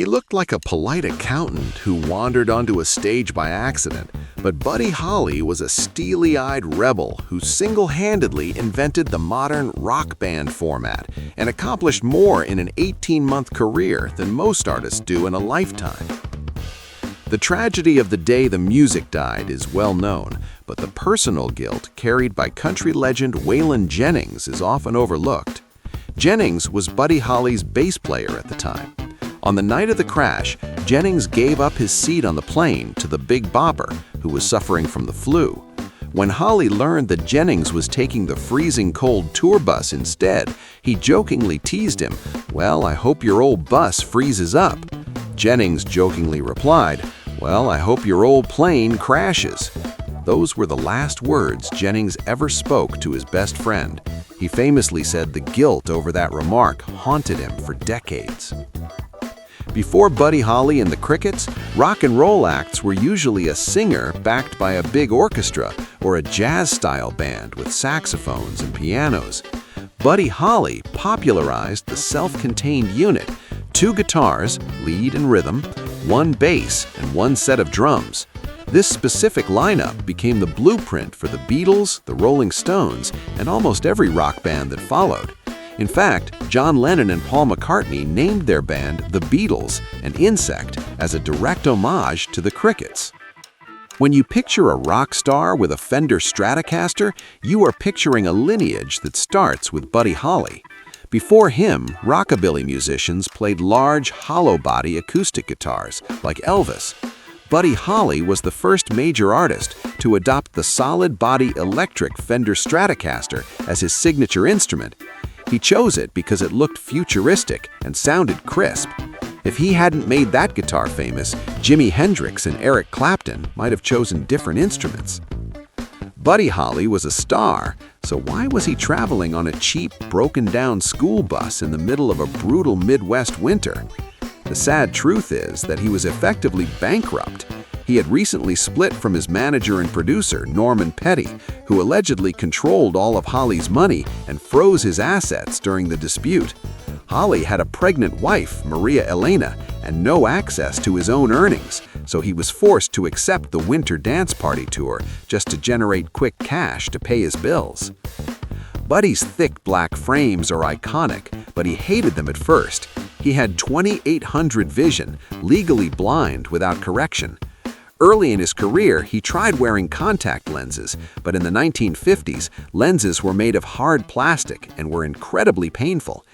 He looked like a polite accountant who wandered onto a stage by accident, but Buddy Holly was a steely-eyed rebel who single-handedly invented the modern rock band format and accomplished more in an 18-month career than most artists do in a lifetime. The tragedy of the day the music died is well known, but the personal guilt carried by country legend Waylon Jennings is often overlooked. Jennings was Buddy Holly's bass player at the time. On the night of the crash, Jennings gave up his seat on the plane to the Big Bopper, who was suffering from the flu. When Holly learned that Jennings was taking the freezing cold tour bus instead, he jokingly teased him, "Well, I hope your old bus freezes up." Jennings jokingly replied, "Well, I hope your old plane crashes." Those were the last words Jennings ever spoke to his best friend. He famously said the guilt over that remark haunted him for decades. Before Buddy Holly and the Crickets, rock and roll acts were usually a singer backed by a big orchestra or a jazz-style band with saxophones and pianos. Buddy Holly popularized the self-contained unit: 2 guitars, lead and rhythm, 1 bass, and 1 set of drums. This specific lineup became the blueprint for the Beatles, the Rolling Stones, and almost every rock band that followed. In fact, John Lennon and Paul McCartney named their band The Beatles, an insect, as a direct homage to the Crickets. When you picture a rock star with a Fender Stratocaster, you are picturing a lineage that starts with Buddy Holly. Before him, rockabilly musicians played large, hollow-body acoustic guitars, like Elvis. Buddy Holly was the first major artist to adopt the solid-body electric Fender Stratocaster as his signature instrument. He chose it because it looked futuristic and sounded crisp. If he hadn't made that guitar famous, Jimi Hendrix and Eric Clapton might have chosen different instruments. Buddy Holly was a star, so why was he traveling on a cheap, broken-down school bus in the middle of a brutal Midwest winter? The sad truth is that he was effectively bankrupt. He had recently split from his manager and producer, Norman Petty, who allegedly controlled all of Holly's money and froze his assets during the dispute. Holly had a pregnant wife, Maria Elena, and no access to his own earnings, so he was forced to accept the Winter Dance Party tour just to generate quick cash to pay his bills. Buddy's thick black frames are iconic, but he hated them at first. He had 2800 vision, legally blind without correction. Early in his career, he tried wearing contact lenses, but in the 1950s, lenses were made of hard plastic and were incredibly painful.